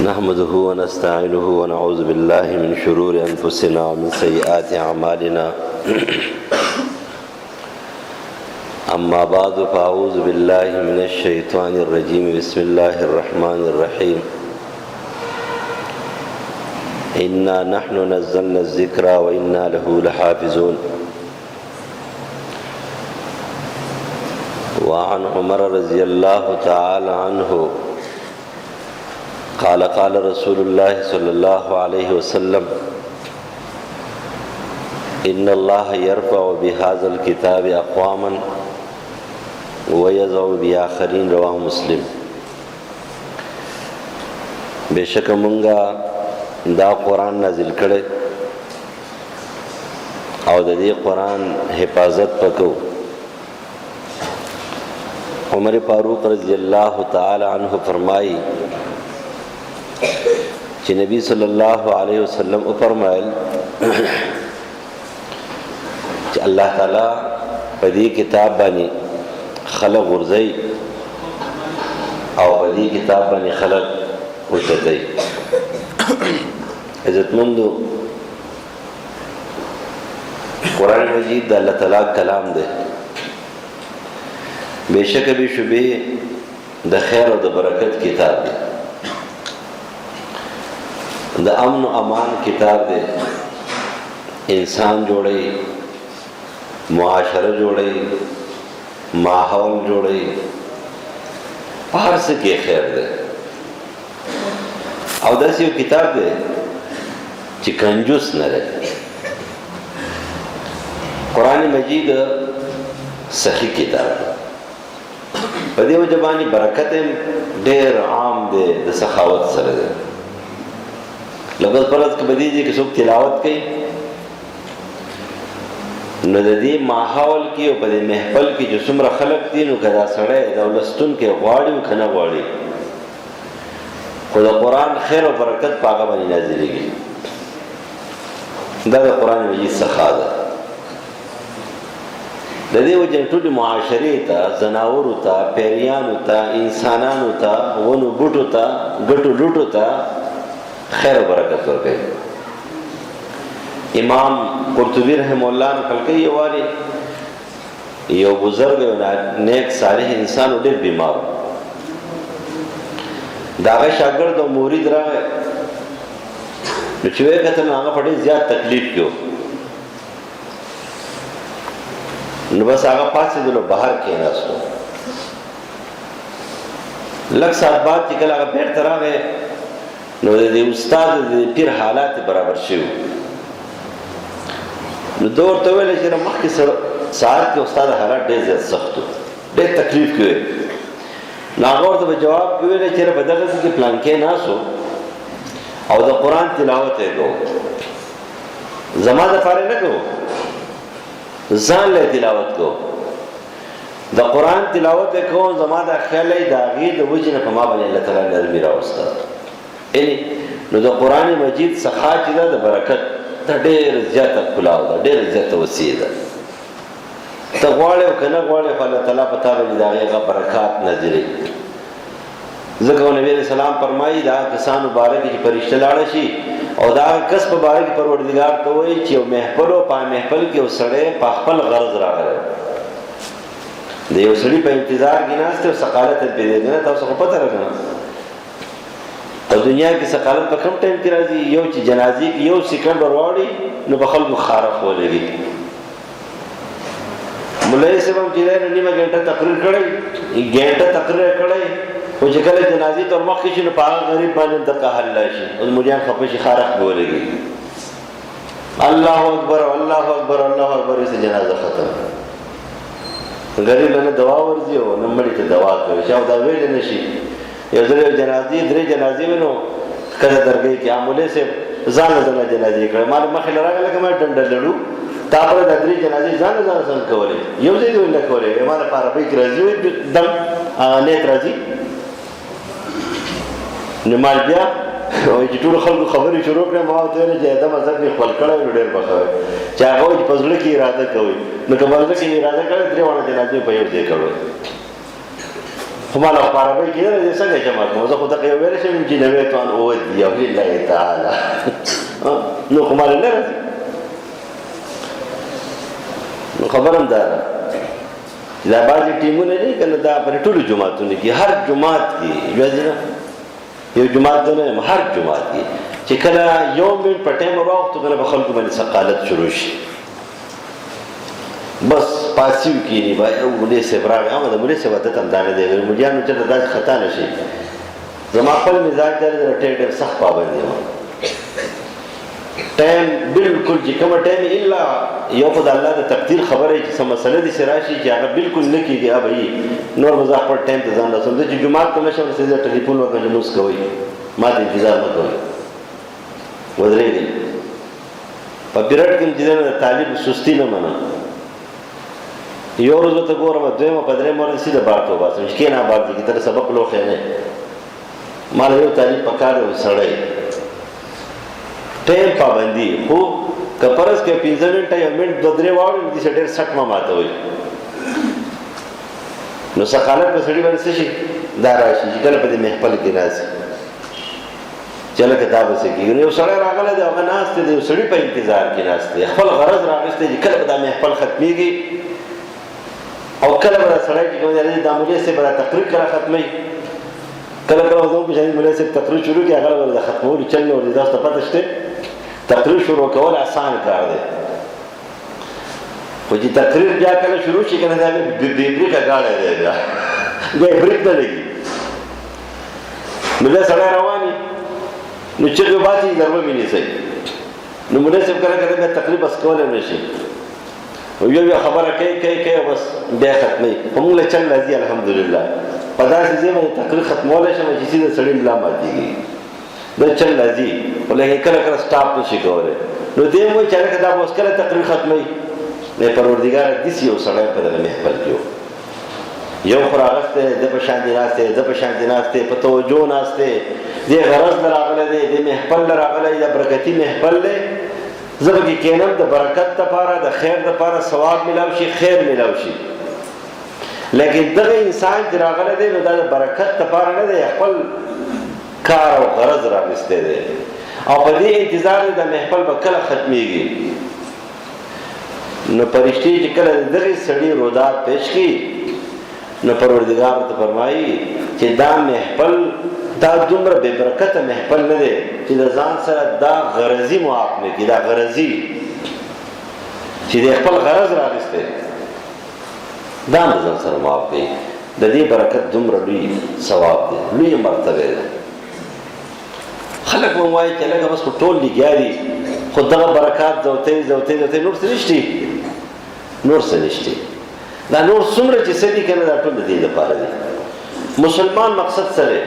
نحمده ونستعينه ونعوذ بالله من شرور أنفسنا ومن سيئات أعمالنا أما بعد فأعوذ بالله من الشيطان الرجيم بسم الله الرحمن الرحيم إنا نحن نزلنا الذكر وإنا له لحافظون وعن عمر رضي الله تعالى عنه قال قال رسول الله صلى الله عليه وسلم إن الله يرفع بهذا الكتاب أقواما ويضع بآخرين رواه مسلم. बेशक मंगा دا قرآن نازل کړي او د دې قرآن حفاظت وکړو. عمر فاروق رضی الله تعالی عنہ فرمایي چې نبی صلی الله علیه وسلم فرمایل چې الله تعالی په دې کتاب باندې خلق ورځي او په دې کتاب باندې خلق وځي. عزتمندو قرآن مجید د الله تعالی کلام دی. بیشک به شوبه د خیر او د برکت کتاب دی، د امن و امان کتاب دی. انسان جوړي، معاشره جوړي، ماحول جوړي، هر څه کې خیر دی. او داسې یو کتاب دی چې کنجوس نه دی. قرآن مجید سخی کتاب دی. په دې وجه باندې برکت ډېر عام دی، د سخاوت سره دی. لږ پرځ کې بدیږي چې څوک تلاوت کوي نو د دې ماحول کې او په دې محفل کې چې څومره خلق دي نو کدا سړی د ولستون کې غواړي او کنه غواړي، خو د قرآن خیر او برکت په هغه باندې نازلېږي. دا د قرآن مجید څخه ده. د دې وجه ټولې معاشرې ته، ځناورو ته، پیریانو ته، انسانانو ته، ونو بوټو ته، ګټو لوټو ته خیر و برکت ورکړي. امام قرطبی رحم الله نقل کوي یو بزرګ نیک صالح انسان ډېر بیمار، دا هغه شاګرد او مرید راغی نو چې وایي کتل هغه په ډېر زیات تکلیف کې و. نو بس هغه پاڅېدلو بهر کېناستو. لږ ساعت بعد چې کله هغه بېرته راغی نو د دې استاد د پیر حالات برابر شوي. نو ده ورته وویل چې مخکې ساعت کې استاد حالات ډېر زیات سخت و، ډېر تکلیف کې وی. نو هغه ورته په جواب کې وویل چې په دغه ځای کې پلانکی ناست و او د قرآن تلاوت یې کوو، زما دپاره نه کوو، ځان له تلاوت کوو. د قرآن تلاوت یې کوو، زما دا خیال دی د هغې د وجې نه په ما باندې الله تعالی نرمي راوسته. نو د قرآن مجید څخه چې ده د برکت ته ډېر زیاته کلاو ده، ډېر زیاته وسیع ده. ته غواړې او که نه غواړې خو الله تعالی په تا باندې د هغې هغه برکات نازلوي. ځکه نبي علیه السلام فرمایي د هغه کسانو باره کې چې فرشته لاړه شي او د هغه کس په باره کې پروردګار ته وایي چې یو محفل و، په محفل کې یو سړی په خپل غرض راغلی، د یو سړي په انتظار کې ناست دی او سقالت یې پرې دی. نه تاسو خو پته راکنه او دنیا کې سقالت په کم ټایم کې راځي. یو چې جنازې کې یو سیکنډ ورواړي نو په خلکو خارق ولګي. مولوي صاحب هم چې دی نو نیمه ګنټه تقریر کړی، ګنټه تقریر کړی، خو چې کله جنازې ته ورمخکې شي نو په هغه غریب باندې دقه حل راشي او مریان خفه شي، خارق به ولګي. الله اکبر الله اکبر الله اکبر، یې جنازه ختم. غریب نه دوا ورځي او نه مړي ته دوا کوي چې او دا ویل نه شي. یو ځل جنازې درې جنازې وینو کله درګۍ کې عاملې سه ځان ځان جنازې کړې، ما مخې لراغله لکه ما ډنډ لړو تا پر د درې جنازې ځان ځان کولې، یو ځای دوی نه کولې. ما د عربي کې راځي دم نیت راځي نو مال بیا او چې ټول خلکو خبرې شروع کړې ما ورته ویل چې دا مذهب یې خپل کړی نو ډېر به ښه وي چې هغه وایي چې په زړه کې اراده کوئ. نو که په زړه کې اراده کړې درې واړه جنازې په یو ځای کړو. خو ما له په عربۍ کې نه دی څنګه جمع کوم، زه خو دغه یو ویلی شم چې نویت ان اودي او لله تعالی نو خو ما له نه راځي. نو خبره هم دا ده دا بعضې ټیمونه دي که نه دا په ټولو جوماتونو کې هر جومات کې یو جومات ته نه یم هر جومات کې چې کله یو منټ په ټایم راوختو که نه په خلکو باندې ثقالت شروع شي بس پاسیو کینی با او مولوی صاحب راغی اما د مولوی صاحب عادت هم دا نه دی مولویانو چېرته داسې خطا نه شي. زما خپل مزاج دا دی ډېر سخت پابند یم ټایم بالکل چې کومه ټایم الا یو خو د الله د تقدیر خبره چې څه مسله دې چې راشي چې هغه بالکل نه کېږي اب یې نور به زه خپل ټایم ته ځان رسوم. زه چې جومات ته نه شم زه ټلیفون وکړم لمونځ کوئ ما ته انتظار مه کوئ ودرېږئ. په پیرډ کې هم چې دی نو د طالب سستي نه منم یو ورځ ورته ګورم دویمه په درېیمه ورځ سیده بار ته وباسم چې کښېنه بار دې کې ته سبق لوښی نه ما له یو طالب پکار دی سړی ټایم پابندي خو که فرض کړئ 15 منټه یو منټ دوه درې واوړي نو دې څه ډېر سټ مه ماتوئ نو ثقالت په سړي باندې څه شي دا راشي چې کله په دې محفل کې راشي چې هلکه دا به څه کېږي. نو یو سړی راغلی دی هغه ناست دی د یو سړي په انتظار کې ناست دی خپل غرض راغوستی چې کله به دا محفل ختمېږي او کله به دا سړی چې کوم دی دا مولوي صاحب به دا تقریر کله ختموي کله کله زموږ پېژندي مولوي صاحب تقریر شروع کړي هغه به د ختمولو چل نه ورځي تاسو ته پته شته تقریر شروع کول آسان کار دی خو چې تقریر بیا کله شروع شي که نه دا بې بریکه ګاډی دی بیا بیا بریک نه لګي نو بیا سړی روان وي نو چغې باسي در وویني نو مولوي صاحب کله کله بیا تقریر بس کولی هم نه شي یو خبره کوي بس بیا ختموي خو موږ له چل راځي الحمدلله په داسې ځای باندې تقریر ختمولی شم چې سیده سړي ملا ماتېږي دا چل راځي خو لیکن کله کله سټاپ نه شي کولی نو دی هم وایي چې هلکه دا به اوس کله تقریر ختموي نه پروردګاره داسې یو سړی په دغه محفل کې یو خو راغستی ده په شان دې ناست دی ده په شان دې ناست دی په توجه ناست دی دې غرض نه راغلی دی دې محفل نه راغلی دا برکتي محفل دی زه به کې کینم د برکت دپاره د خیر دپاره ثواب میلاو شي خیر میلاو شي لیکن دغه انسان چې راغلی دی نو دا د برکت دپاره نه دی خپل کار او غرض راغستی دی او په دې انتظار دی د محفل به کله ختمیږي نو فرشتې چې کله د دغې سړي رودات پیش کړي نو پروردګار ورته فرمایي چې دا محفل دا دومره بې برکته محفل نه دی چې د ځان سره دا غرضي معاف نه کړي دا غرضي چې د خپل غرض راغستی دا هم د ځان سره معاف کړي د دې برکت دومره لوی ثواب دی لوی مرتبه ده. خلک به وایي چې لږه بس خو ټول لګیا دي خو دغه برکات ځوتی نور څه نشته نور څه نشته دا نور څومره چې څه دي که نه دا ټول د دې دپاره دي. مسلمان مقصد څه دی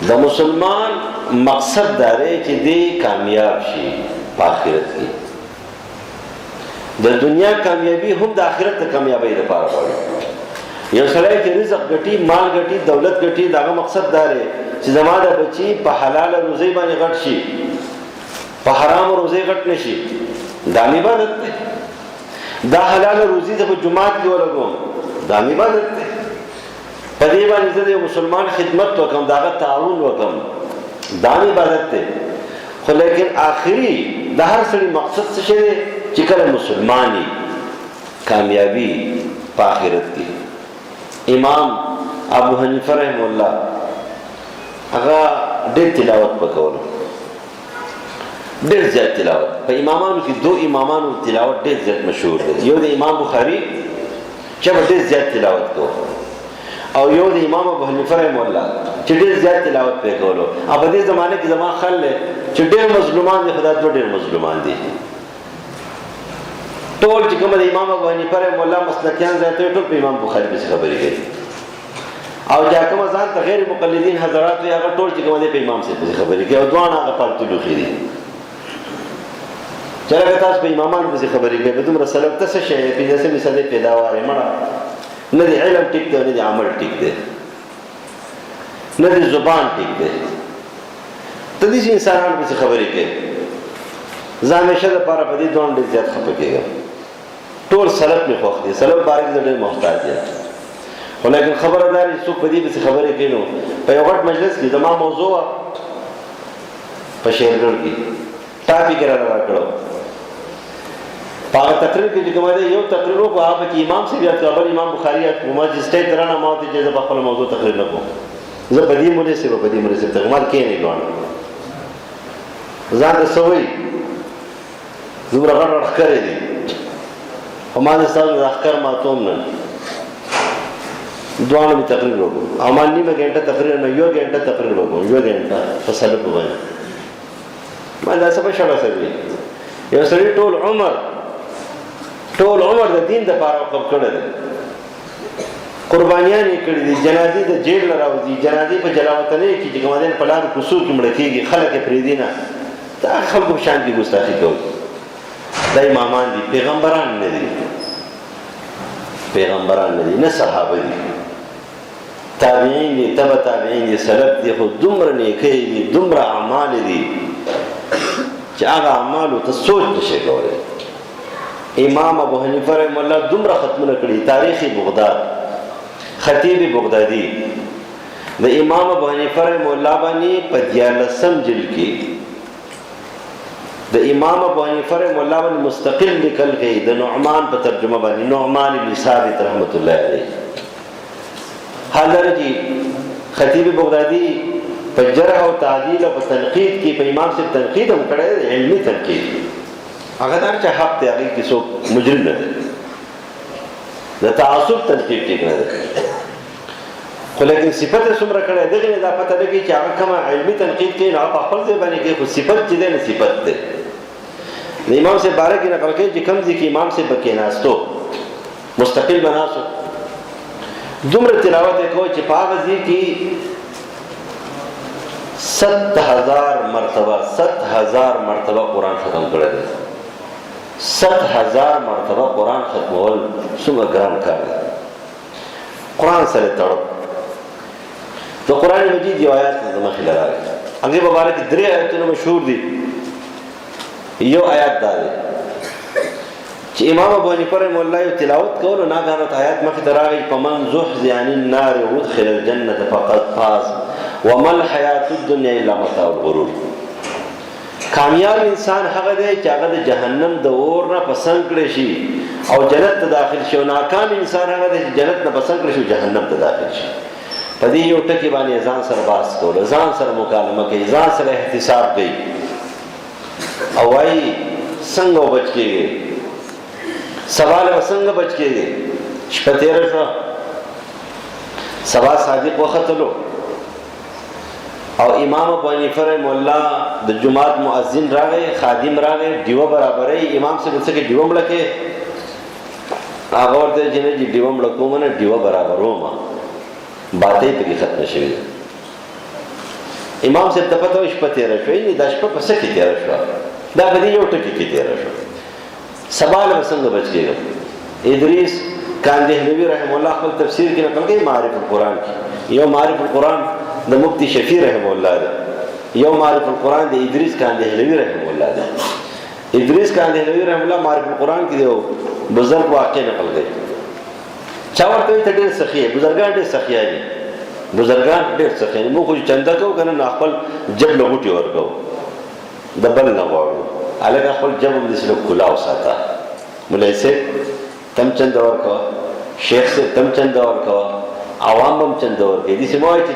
د مسلمان مقصد دا دی چې دی کامیاب شي په آخرت کې د دنیا کامیابی هم د آخرت د کامیابی دپاره غواړي. یو سړی چې رزق ګټي مال ګټي دولت ګټي د هغه مقصد دا دی چې زما د بچي په حلاله روزۍ باندې غټ شي په حرامو روزۍ غټ نه شي دا هم عبادت دی. دا حلاله روزي زه په جومات کې ولګوم دا هم عبادت دی. په دې باندې زه د یو مسلمان خدمت وکړم د هغه تعاون وکړم دا هم عبادت دی. خو لیکن آخري د هر سړي مقصد څه شی دی چې کله مسلمان وي کامیابي په آخرت کې. امام ابو حنیفه رحمه الله هغه ډېر تلاوت وکولو ډېر زیات تلاوت په امامانو کې دو امامانو تلاوت ډېر زیات مشهور دی. یو د امام بخاري چې به ډېر زیات تلاوت کو او یو د امام ابو حنیفه رحمه الله چې ډېر زیات تلاوت پې کولو. او په دې زمانه کې زما خیال دی چې ډېر مظلومان دي خدا دوه ډېر مظلومان دي ټول چې کومه د امام ابو حنیفه رحمه الله مسلکیان ځای ته ټول په امام بخاري پسې خبرې کوي او چې کومه ځان ته غیر مقلدین حضرات وي هغه ټول چې کومه دی په امام صاحب پسې خبرې کوي او دواړه هغه پالتو لوښي دي چې هغه تاسو په امامانو پسې خبرې کوي په دومره سلب ته څه شی دی پنځلسمې صدۍ پیداوار یې مړه نه د علم ټیک دی نه د عمل ټیک دی نه د زبان ټیک دی ته داسې انسانانو پسې خبرې کوي. زه همیشه دپاره په دې دواړو ډېر زیات خفه کېږم ټول سلف مې خوښ دي سلف باره کې زه ډېر محتاط یم خو لیکن خبره دا چې څوک په دې پسې خبرې کوي نو په یو غټ مجلس کې زما موضوع وه په شیرګل کې ټاپک یې راته راکړو په هغه تقریر کې چې کوم دی یو تقریر وکړو هغه کې امام صاحب یاد کړ بل امام بخاري یاد کړو ما چې سټیج ته رانه ما ورته چې زه په خپله موضوع تقریر نه کوم زه په دې مولوي صاحب په دې مولوي صاحب ته مال کښېنئ دواړه ځان ته څه وایي دومره غټ غټ ښکرې دي خو ما د ستاسو د ښکر ماتوم نه دواړو مې تقریر وکړو او ما نیمه ګنټه تقریر نه یو ګنټه تقریر وکړو یو ګنټه په سلب باندې ما دا څه په شړه سوي یو سړي ټول عمر د دین دپاره وقف کړی دی قربانیان یې کړي دي جنازې د جیل نه راوځي جنازې په جلاوطنۍ کې چې کوم دی په لارو کوڅو کې مړه کېږي خلک یې پرېږدي نه دا خلکو په شان کې ګستاخي کوي دا امامان دي پیغمبران نه دي نه صحابه دي تابعین دي تبع تابعین دي سلف دي خو دومره نیکۍ دي دومره اعمال دي چې هغه اعمالو ته سوچ نشي کولی امام ابو حنیفه رحمه الله دومره ختمونه کړي تاریخ بغداد خطیب بغدادي د امام ابو حنیفه رحمه الله باندې په 14 جلد کې د امام ابو حنیفه رحمه الله باندې مستقل لیکل کوي د نعمان په ترجمه باندې نعمان بن ثابت رحمت الله علیه حال درجی خطیب بغدادي په جرح او تعدیل او په تنقید کې په امام صاحب تنقید هم کړی علمي تنقید هغه دا چې حق دی هغې کې څوک مجرم نه دی د تعصب تنقید ټیک نه دی خو لیکن صفت یې څومره کړی دغې نه دا پته لګي چې هغه کومه علمي تنقید کوي نو هغه په خپل ځای باندې کوي خو صفت چې دی نه صفت دی د امام صاحب باره کې نقل کوي چې کوم ځای کې امام صاحب به کېناستو مستقل به ناستو دومره تلاوت یې کوي چې په هغه ځای کې 7,000 مرتبه قرآن ختم کړی دی 7,000 مرتبه قرآن ختمول څومره ګران کار دی قرآن سره تړپ د قرآن مجید یو آیات د مخې له راغی هغې په باره کې 3 آیتونه مشهور دي یو آیات دا دی چې امام ابو حنیفه رحمه الله یو تلاوت کولو ناګهانه آیات مخې ته راغی فمن زحزح عن النار وادخل الجنة فقد فاز وما الحیات الدنیا الا متاع الغرور کامیاب انسان هغه دی چې هغه د جهنم د اور نه پسند کړی شي او جنت ته داخل شي او ناکام انسان هغه دی چې جنت نه پسند کړی شي جهنم ته داخل شي په دې یو ټکي باندې ځان سره باس کول ځان سره مکالمه کوي ځان سره احتساب کوي او وايي څنګه بچ کېږي سوال به څنګه بچ کېږي شپه تېره شوه سبا صادق وختلو او امام ابو حنیفه رحمه الله د جماعت مؤذن راغی خادم راغی ډیوه برابرې امام صاحب څه کې ډیوه مړکې هغه ورته چې نه ډیوه مړکوم نه ډیوه برابروم باتې پکې ختمه شوې امام صاحب ته پته وه شپه تېره شوې دا شپه په څه کې تېره شوه دا په دې یو ټکي کې تېره شوه سبا له به څنګه بچ کېږم ادریس کاندهلوي رحمه الله خپل تفسیر کې نقل کوي معارف القرآن کې یو معارف القرآن د مفتی شفیع رحمه الله ده یو معارف القرآن د ادریس کاندهلوي رحمه الله ده ادریس کاندهلوي رحمه الله معارف القرآن کې یو بزرګ واقع نقل کوي چا ورته وایي ته ډېر سخي یې بزرګان ډېر سخیان دي بزرګان ډېر سخیان دي موږ خو چنده کوو که نه خپل جب له غوټې ورکوو د بل نه غواړو هلکه خپل جب هم داسې لږ کلا وساته مولوي صاحب تم چنده ورکوه شیخ صاحب تم چنده ورکوه عوام هم چنده ورکوي داسې مه وایي چې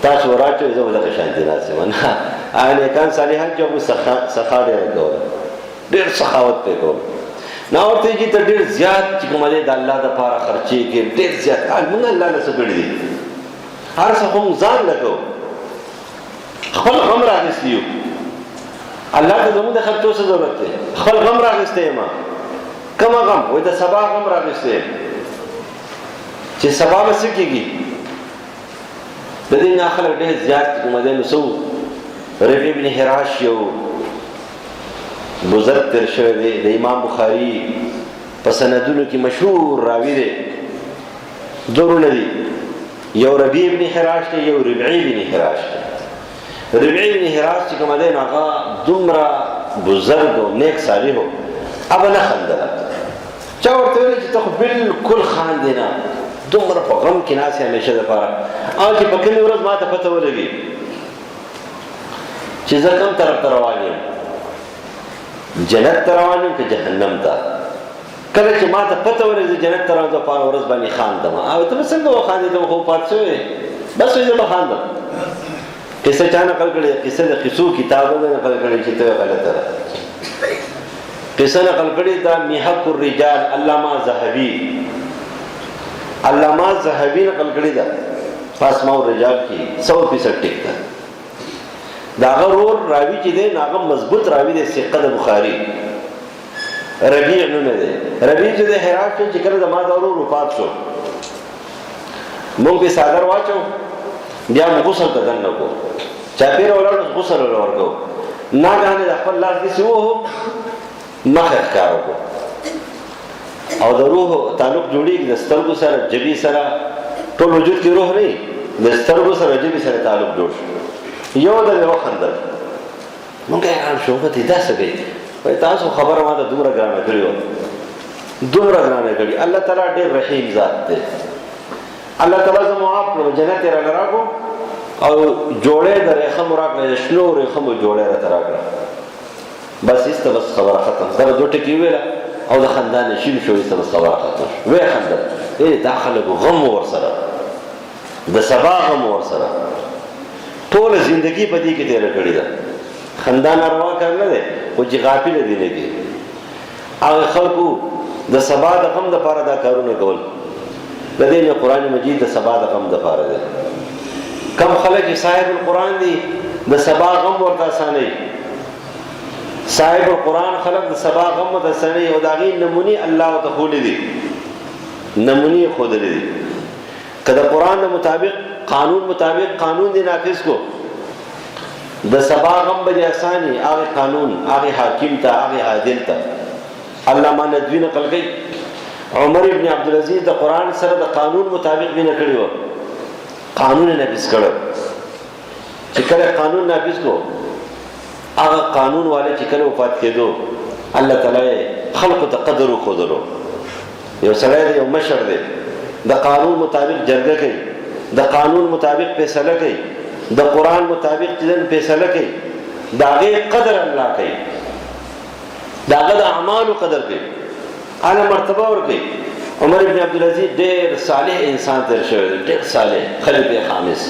تاسو وراچوئ زه به دغه شانتې ناست یم نه هغه نیکان صالحان چې هغوی سخا ډېره کوله ډېر سخاوت پرې کول نه ورته چې ته ډېر زیات چې کومه دی د الله دپاره خرچې کې ډېر زیات موږ الله له څه کړي دي هر څه خو موږ ځان له کوو خپل غم راغیستی یو الله ته زموږ د خرچو څه ضرورت دی خپل غم راغیستی یم کومه غم وایي د سبا غم راغیستی یم چې سبا به څه کېږي د دې نه خلک ډېر زیات چې کومه دی نو څه ربیع بن حراش یو بزرگ تیر شوی دی د امام بخاری په سندونو کې مشهور راوی دی دورونه دي یو ربیع بن حراش دی یو ربعی بن حراش دی ربعی بن حراش چې کومه دی نو هغه دومره بزرګ او نیک صالح و هغه نه خندله چا ورته ویل چې ته خو بالکل خاندې نه، دومره په غم کې ناست یې همیشه دپاره، او چې په کومې ورځ ما ته پته ولګي چې زه کوم طرف ته روان یم، جنت ته روان یم که جهنم ته. کله چې ما ته پته ولګي زه جنت ته روان یم، په هغه ورځ باندې خاندم. او ته به څنګه وخاندېدم، خو پات شوی بس وایي زه به خاندم. قصه چا نقل کړې؟ قصه د قصو کتاب نه نقل کړې چې ته غلطه ده. قصه نقل کړې دا محق الرجال علامه ذهبي نقل کړې ده په اسماء الرجال کې 100% ټیک ده. دا هغه ورور راوي چې دی هغه مضبوط راوي دی، ثقه د بخاري، ربيع نومه دی. ربيع چې د هرات چې کله زما دا ورور وفات شو، مونږ په صادر واچو، بیا موږ غسل ته دننه کو، چاپېره ولاړو غسل ورکو، ناګهانه د خپل لاس داسې ووهو، مخه ښکاره وکړو، او د روح تعلق جوړېږي د سترګو سره، جبې سره، ټول وجود کې روح نه، د سترګو سره جبې سره تعلق جوړ شو. یو ځل یې وخندل، مونږ حیران شو، ته دا څه کوي؟ وایي تاسو خبره ما ته دومره ګرانه کړې وه، دومره ګرانه کړې. الله تعالی ډېر رحیم ذات دی. الله تعالی زه معاف کړم، جنت یې راله راکړو، او جوړې د ریخمو راکړه، د شنو ریخمو جوړې راته راکړه. بس ایسته بس خبره ختم. دا دوه ټکي وویله او د خندا نه شین شو، ایسته بس خبره ختم شو. ویې خندل، دا خلکو غم ورسره، د سبا غم ورسره، ټوله زندګي په دې کې تېره کړې ده. خندا ناروا کار نه دی، خو چې غافله دي نه دي. هغه خلکو د سبا د غم دپاره دا کارونه کول. د دې نه قرآن مجید د سبا د غم دپاره دی. کم خلک صاحب القرآن دي، د سبا غم ورته اسانوي. صاحب القرآن خلق د سبا غم ورته اسانوي، او د هغې نمونې الله ورته ښودلې دي، نمونې یې ښودلې دي. که د قرآن مطابق قانون مطابق قانون دی نافذ کو، د سبا غم به دې اساني، هغې قانون، هغې حاکم ته، هغې عادل ته. علامه ندوي نقل کوي عمر ابن عبدالعزیز د قرآن سره د قانون مطابق مینه کړې وه، قانون یې نافذ کړی. چې کله قانون نافذ کو، هغه قانون والا چې کله وفات کېدو، الله تعالی خلقو ته قدر وښودلو. یو سړی دی، یو مشر دی، د قانون مطابق جرګه کوي، د قانون مطابق فیصله کوي، د قرآن مطابق چې فیصله کوي، د هغې قدر الله کوي، د هغه د اعمالو قدر کوي، اعلی مرتبه ورکوي. عمر ابن عبدالعزیز ډېر صالح انسان تېر شوی دی، ډېر صالح خلیفه خامس.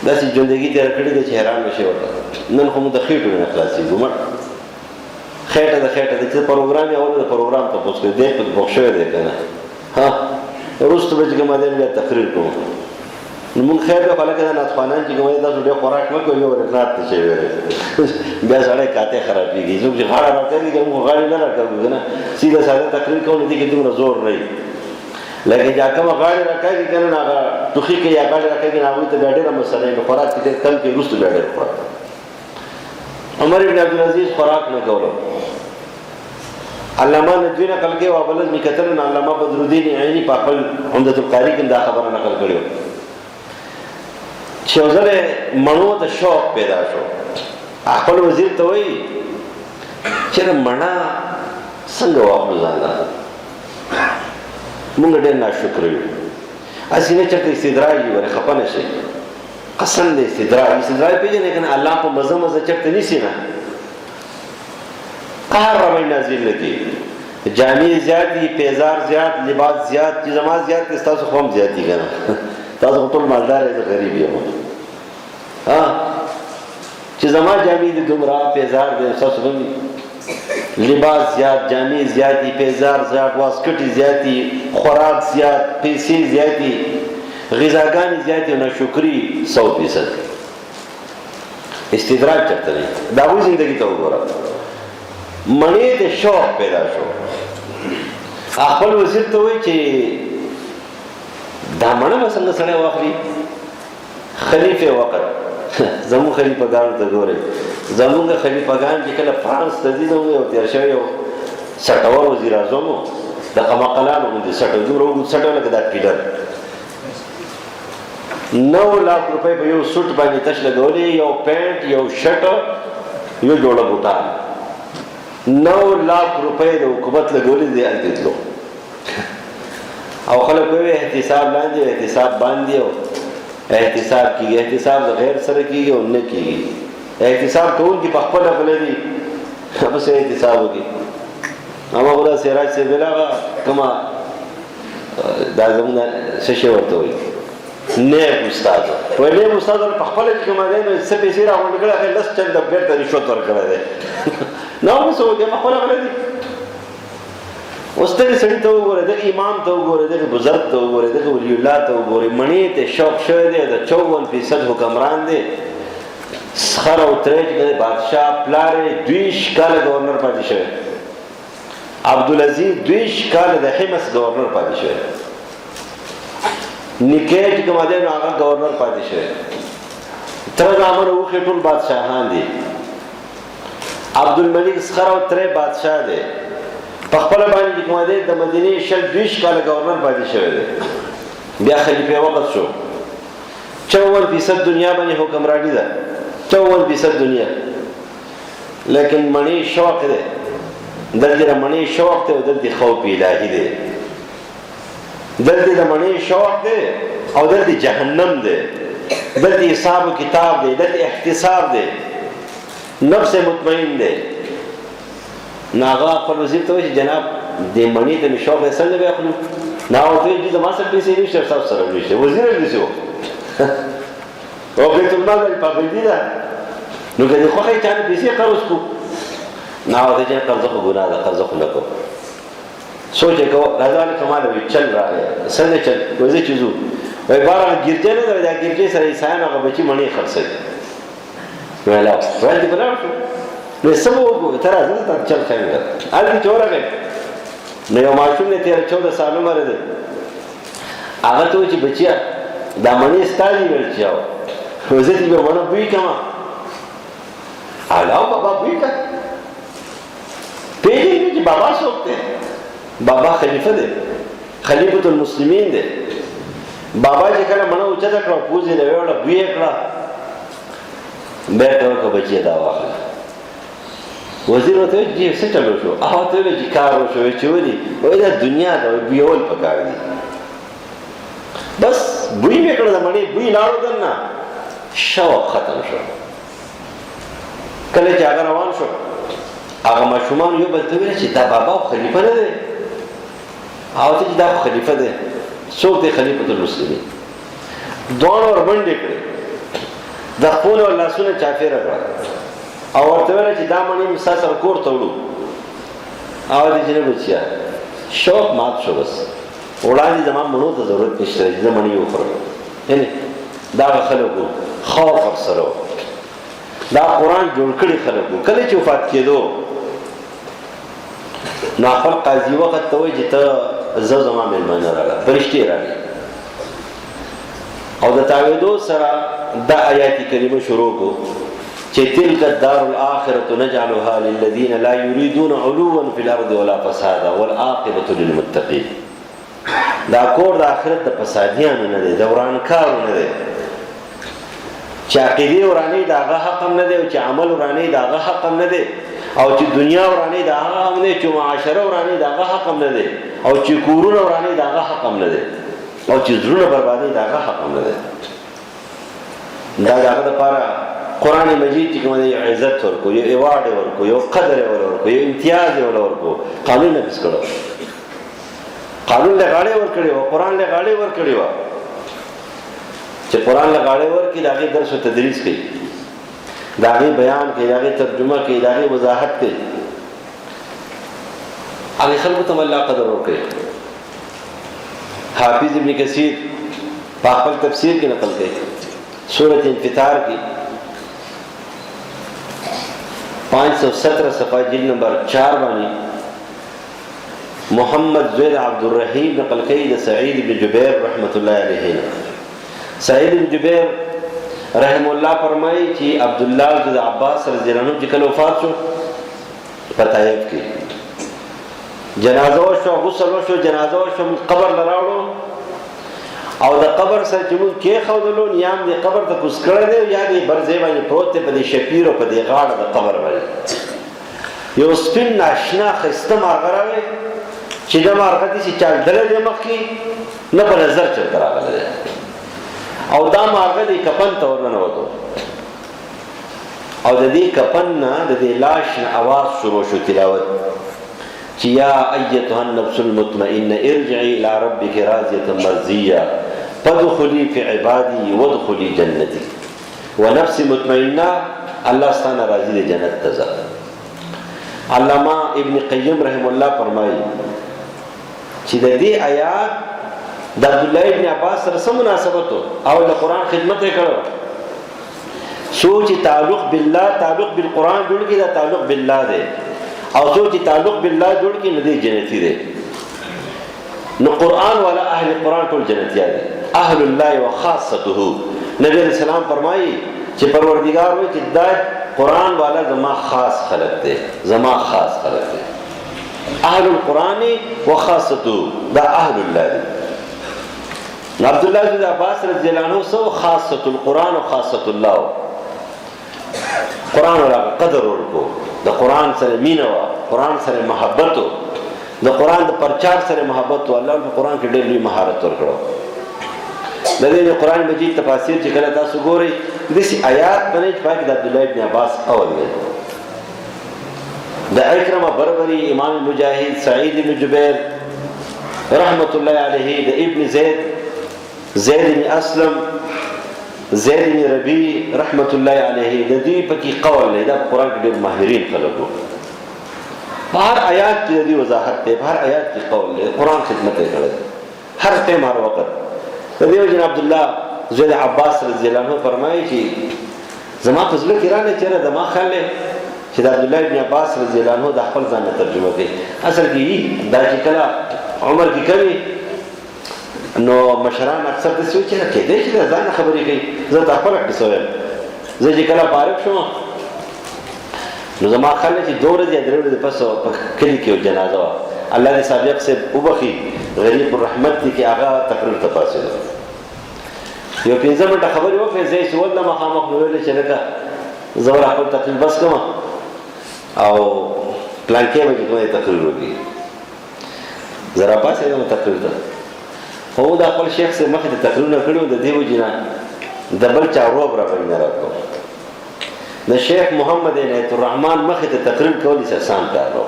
داسې ژوندګي تېره کړې ده چې حیران به شي ورته. نن خو موږ د خېټو نه خلاصېږو، مړ خېټه د خېټه ده چې پروګرام یې اول د پروګرام تپوس کوي، دی په بوخ شوی دی که نه. وروسته به چې کومه دی بیا تقریر کوو. نو مونږ خیر دی، خو هلکه دا ناتخوانان چې کومه دی تاسو ډېر خوراک مه کوئ، یو رکنات ته شوی دی، بیا سړی کاته خرابېږي. څوک چې غاړه راکوي که موږ غاړې نه راکوو که نه، سیده ساده تقریر کوو، نو دې کې دومره زور نه وي. لکه چې کومه غاړې راکاږي که نه، هغه ټوخي کوي یا غاړې راکاږي، نو هغوی ته بیا ډېره مسله وي. نو خوراک چې ډېر کم کوي، وروسته بیا ډېر خوراک. عمر ابن عبدالعزیز خوراک نه کولو. علامه ندوي نقل کوي، او بل مې کتل نو علامه بدرالدین عیني په خپل عمدة القاري کې دا خبره نقل کړې وه چې یو ځل مڼو ته شوق پیدا شو. خپل وزیر ته وایي چې مڼه څنګه واخلو ځان له، مونږ ډېر ناشکره یو، هسې نه چېرته استدراج وي، ورې خفه نه شئ. قسم دی استدراج پېژنئ که نه، الله په مزه مزه چېرته نیسي نه، قهر راباندې نازل نه کړي. جامې زیات دي، پیزار زیات، لباس زیات، چې زما زیات دي ستاسو خو هم زیات دي که نه. تاسو خو ټول مالدار یې، زه غریب یم. چې زما جامې دي دومره، پیزار دی، ستاسو هم لباس زیات، جامې زیات دي، پیزار زیات، واسکټې زیات دي، خوراک زیات، پیسې زیات دي، غذاګانې زیات دي، ناشکري 100%. استدراج چېرته دی؟ د هغوی زندګي ته وګوره. مڼې د شوق پیدا شو. خپل وزیر ته وایي چې دا مڼه به څنګه سړی واخلي؟ خلیفه وقت زموږ خلیفهګانو ته ګورئ، زموږ خلیفهګان چې کله فرانس ته ځي، زموږ یو تېر شوی یو سټور وزیر اعظم و، د قمقلانو غوندې سټه، دومره اوږد سټه لکه دا پیلر، 9 लाख روپۍ په یو سوټ باندې تش لګولې، یو پینټ، یو شرټ، یو جوړه بوټان. 9 लाख روپۍ د حکومت لګولې دي هلته تلو او خلک وایي احتساب لاندې احتساب باندې او احتساب کیږي. احتساب د غیر سره کیږي او نه کیږي. احتساب کوونکي په خپله بله دي بس احتساب وکړي. هماغه سراج صاحب هغه کومه دا زموږ څه شی ورته وایي نیک استاد وایي نیک استاد په خپله چې کومه دی نو څه پیسې راغونډې کړی هغې 10 چنده بېرته رشوت ورکړی دی نه هم څه وکړي په خپله بله دي. اوس دغه سړي ته وګورئ، دغه امام ته وګورئ، دغه بزرګ ته وګورئ، دغه ولی الله ته وګورئ، مڼې ته شوق شوی دی، د 54% حکمران دی، خر او ترې چې بادشاه پلار یې 20 کاله ګورنر پاتې شوی، عبدالعزیز 20 کاله د حمص ګورنر پاتې شوی، نیکه چې کوم دی نو هغه ګورنر پاتې شوی، تره زامن اوښې ټول بادشاهان دي، عبدالملک خر او ترې بادشاه دی، په خپله باندې چې کوم دی د مدینې 20 کاله ګورنر پاتې شوی دی، بیا خلیفه وقت شو، 54% دنیا باندې حکمرانی ده، 54% دنیا، لیکن مڼې شوق دی، دلته د مڼې شوق دی او دلته خوف الهي دی، دلته د مڼې شوق دی او دلته جهنم دی، دلته حساب و کتاب دی، دلته احتساب دی، نفس مطمئن دی. ناغا خپل وزیر ته وایي چې جناب دې مڼې ته مې شوق دی څنګه بیا اخلو؟ ناغه ورته وایي چې زما سره پیسې نشته ستاسو سره هم نشته، وزیر هم داسې و او بیت المال باندې پابندي ده، نو که دې خوښه یې چا نه پیسې قرض کړو، ناغه ورته چې قرضه خو ګناه ده، قرضه خو نه کوو. سوچ یې کوه راځه هلکه ما له وایي چل راغی، څنګه چل؟ وایي زه چې ځو، وایي بار هغه ګرجه نه ده، دا ګرجې سره عیسایان هغه بچي مڼې خرڅوي. وایي لاړ شو، وایي دې به لاړ شو، نو څه به وکړو؟ ته راځه ته چل ښیم ده، هلته چې ورغی نو یو ماشوم دی 13-14 سال عمره دی، هغه ته وایي چې بچیه دا مڼې ستا دي؟ ویل چې او وایي زه دې به مڼه بوی کړمه. الاو بابا بوی کړه، پوهېږې چې بابا څوک دی؟ بابا خلیفه دی، خلیفة المسلمین دی. بابا چې کله مڼه اوچته کړه پوزې له ویوړه بوی یې کړه، بیا ته وکړه بچیه دا واخله. وزیر ورته وایي چې څه چل وشو؟ هغه ورته ویل چې کار وشو. وایي چې ولې؟ وایي دا دنیا ده، بویول پکار دي. بس بوی مې کړه د مڼې، بوی لاړو دننه، شوق ختم شو. کله چې هغه روان شو هغه ماشومان یو بل ته ویل چې دا بابا خو خلیفه نه دی؟ هغه ورته چې دا خو خلیفه دی. څوک دی خلیفة المسلمین؟ دواړو ورمنډې کړې، د خپلو لاسونه چاپېره کړه او ورته ویل چې دا مڼې مې ستا سره کور ته وړو. هغه ورته چې نه بچیه شوق مات شو، بس وړاندې زما مڼو ته ضرورت نشته چې زه مڼې وخورم. یعنې دا هغه خلکو خوف ورسره و، دا قرآن جوړ کړي خلکو. کله چې وفات کېدو نو خپل قاضي وخت ته وایي چې ته زه زما مېلمانه راغله، فرشتې راغلې او د تاوېدو سره دا آیات کریمه شروع کړو چې تلک الدار الآخرة نجعلها للذین لا یریدون علوا فی الارض ولا فسادا والعاقبة للمتقین. دا کور د آخرت د فسادیانو نه دی، د ورانکارو نه دی، چې عقیدې ورانې د هغه حق هم نه دی، او چې عمل ورانې د هغه حق هم نه دی، او چې دنیا ورانې د هغه هم نه دی، چې معاشره ورانې د هغه حق هم نه دی، او چې کورونه ورانې د هغه حق هم نه دی، او چې زړونه بربادې د هغه حق هم نه دی. دا د هغه دپاره قرآن مجید چې کوم دی یو عزت ورکړو، یو ایوارډ یې ورکړو، یو قدر یې ورکړو، یو امتیاز یې ورکړو. قانون نفس کړو، قانون له غاړې ورکړې وه، قرآن له غاړې ورکړې وه، چې قرآن له غاړې ورکړي، د هغې درس و تدریس کوي، د هغې بیان کوي، د هغې ترجمه کوي، د هغې وضاحت کوي، هغې خلکو ته الله قدر ورکوي. حافظ ابن کثیر په خپل تفسیر کې نقل کوي، سورة انفطار کی 517 صفحه جلد نمبر 4 باندې محمد زید عبدالرحیم نقل کوي د سعید بن جبیر رحمت الله علیه. سعید بن جبیر رحم الله فرمایي چې عبد الله بن عباس رضی الله عنه چې کله وفات شو په طائف کې جنازه وشو، غسل وشو، جنازه وشو، قبر لراوړو او د قبر سره چې موږ کېښودلو یا هم دې قبر ته کوز کړی دی یا دې برځې باندې پروت دی په دې شپیر او په دې غاړه د قبر باندې. یو سپین ناشنا ښایسته مارغه راغی چې دا مارغه داسې چاودلی دی مخکې نه په نظر چېرته راغلی دی او دا مارغه دې کفن ته ورننوتو او د دې کفن نه د دې لاش نه اواز شروع شو تلاوت چې یا ایتها النفس المطمئنه ارجعي الى ربك راضیه مرضیه فادخلي في عبادي وادخلي جنتي ونفس مطمئنه الله ستانه راضي دی جنت ته ځه. علامه ابن قیم رحم الله فرمایي چې د دې آیات د عبدالله ابن عباس سره څه مناسبت او د قرآن خدمت یې کړو سوچ تعلق بالله تعلق بالقرآن جوړ کې دا تعلق بالله دی او سوچ تعلق بالله جوړ کې نه دی جنتی دی نو قرآن والا اهل قرآن ټول جنتیان دي اهل الله وخاصته. نبی علیہ السلام فرمایي چې پروردگار وایي چې دا قرآن والا زما خاص خلق دی زما خاص خلق دی اهل القرآن وخاصته دا اهل الله دی. عبدالله بن عباس رضی اللہ عنہ سو خاصة القرآن و خاصة الله قرآن والا قدر ورکو دا قرآن سره مینه وا قرآن سره محبت دا قرآن دا پرچار سره محبت الله په قرآن کې ډېر لوی مهارت ورکړو. د دې قرآن مجید تفاسیر چې کله تاسو ګورئ داسې آیات باندې چې پاک د عبدالله ابن عباس اول دی د اکرمه بربری امام مجاهد سعید بن جبیر رحمت الله علیه د ابن زید بن اسلم زید بن ربیع رحمت الله علیه د دې پکې قول دی دا قرآن کې ډېر ماهرین خلک وو په هر آیات کې د دې وضاحت دی په هر آیات کې قول دی قرآن خدمت یې کړی هر ټیم هر وخت. د دې وجه عبدالله زید عباس رضی الله عنه فرمایي چې زما په زړه کې رانه چېرې زما خیال دی چې د عبدالله ابن عباس رضی الله عنه د خپل ځان نه ترجمه کوي اصل کې دا چې کله عمر کې کوي نو مشران اکثر داسې وایي چې کېدای شي د ځان نه خبرې کوي زه د خپله قصه وایم زه چې کله فارغ شوم نو زما خیال دی چې 2 ورځې یا 3 ورځې پس په کلي کې یو جنازه وه الله دې سابق صاحب وبخي غریب الرحمت دی کې هغه تقریر ته پاڅېدو یو 15 منټه خبرې وکړې زه یې چې ولله مخامخ مې ویلې چې لکه زه به خپل تقریر بس کړم او پلانکې به چې کوم تقریر وکړي زه راپاڅېدم تقریر ته خو د خپل شیخ صاحب مخې ته تقریرونه کړي وو د دې وجې نه د بل چا روب راباندې نه راکړو د شیخ محمد عنایت الرحمن مخې ته تقریر کول هېڅ اسان کار نه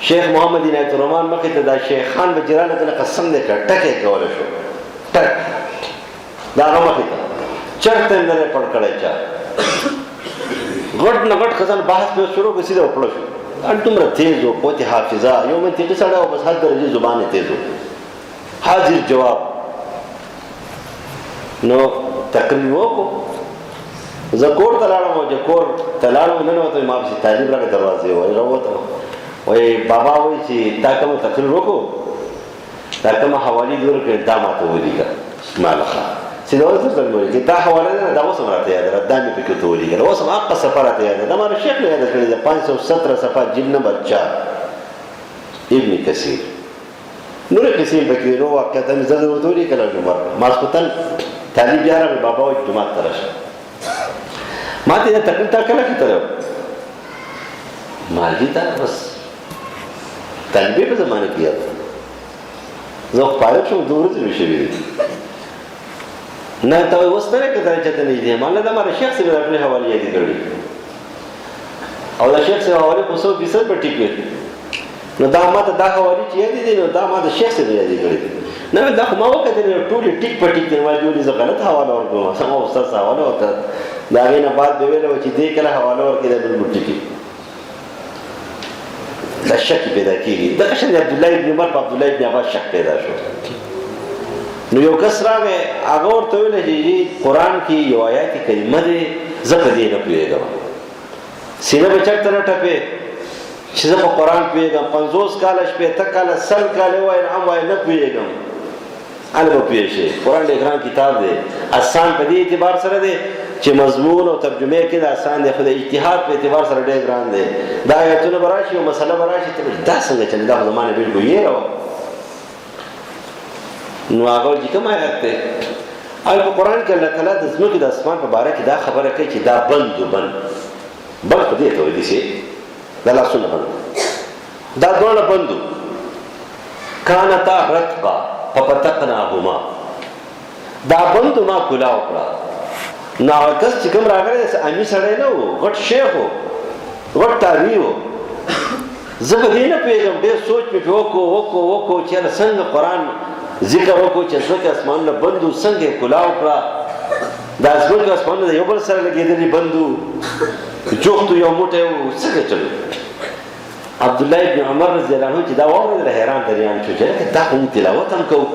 شیخ محمد عنایت الرحمن مخې ته دا شیخان به جراله کله قسم دی کړ ټکې کولی شو ټک د هغه مخې ته چرته یې نه دی پړ کړی چا غټ نه غټ خزان بحث به شروع کړو سیده وپړه شو دومره تیز و پوتې حافظه یو منطقي سړی و بس هر درجې زبان یې تیز و حاضر جواب نو تقریر وکړو زه کور ته لاړم او چې کور ته لاړم ننوتم ما پسې طالب راغی دروازې وایي راووتم وایي بابا وایي چې تا کومه تقریر وکړو دا کومه حوالې دې ورکړې دا ماته ولیکه اسماعیل خان سیده اوس درته مې ولیکې دا حواله ده دا اوس هم راته یاده ده دا مې پکې ورته ولیکله اوس هم حقه صفحه راته یاده ده ما د شیخ نه یاده کړې ده 517 صفحه جلد نمبر 4 ابن کثیر نورې قصې پکې نو واقعیتا مې زه ورته ولیکله جمعه ماسخوتن طالب بیا راغی بابا وایي جومات ته راشه ما ته دا تقریر تا کله کتلی مالجي ته بس طالبې په زمانه کې یاد زه خو فارغ شوم 2 ورځې مې شوي دي نه ته وایي اوس نه کتلی چېرته نږدې یم الله د ما د شیخ صاحب دا ټولې حوالې یادې کړي او د شیخ صاحب حوالې خو 100% به ټیک وي نو دا ما ته دا حوالې چې یادې دي نو دا ما د شیخ صاحب یادې کړي دي نه دا خو ما وکتلې ټولې ټیک په ټیک دی ما جوړې زه غلط حواله ورکړم سمه استاد حواله ورکړه د هغې نه بعد به ویله وه چې دې کله حواله ورکړې دا بلکل ټیکي دا شک پیدا کېږي دغه شان د عبدالله ابن عمر په عبدالله ابن عباس شک پیدا شو نو یو کس راغی هغه ورته ویله چې قرآن کې یو آیات کریمه دی زه په دې نه پوهېږم سینه به چېرته نه ټپې چې زه په قرآن پوهېږم 50 کاله 80 کاله 100 کاله ووایي هم وایي نه پوهېږم هله به پوه شي قرآن ډېر ګران کتاب دی آسان په دې اعتبار سره دی چې مضمون او ترجمه کې د آسان دی خو د اجتهاد په اعتبار سره ډېر ګران دی دا آیتونه به راشي او مسله به راشي ته دا څنګه چلي دا خو زما نه بلکل یېره وه نو هغه وایي چې کوم آیت دی او په قرآن کې الله تعالی د ځمکې د اسمان په باره کې دا خبره کوي چې دا بند و بند خو دې ته وایي داسې د لاسونه بند دا دواړه بندو کانتا رتقا ففتقناهما دا بندو ما کلا وکړه نو هغه کس چې کوم راغلی امي سړی نه و غټ شیخ و غټ تابعي و زه په دې نه پوهېږم ډېر سوچ مې پرې وکړو چې یاره څنګه قرآن ذکر وکړو چې ځمکې اسمانونه بند و څنګه یې کلا وکړه دا ځمکې اسمانونه د یو بل سره لګېدلي بند و جوخت یو موټی و څنګه چلو عبدالله ابن عمر رضی الله عنه چې دا واورېدل حیران دریان شو چې دا خو موږ تلاوت هم کوو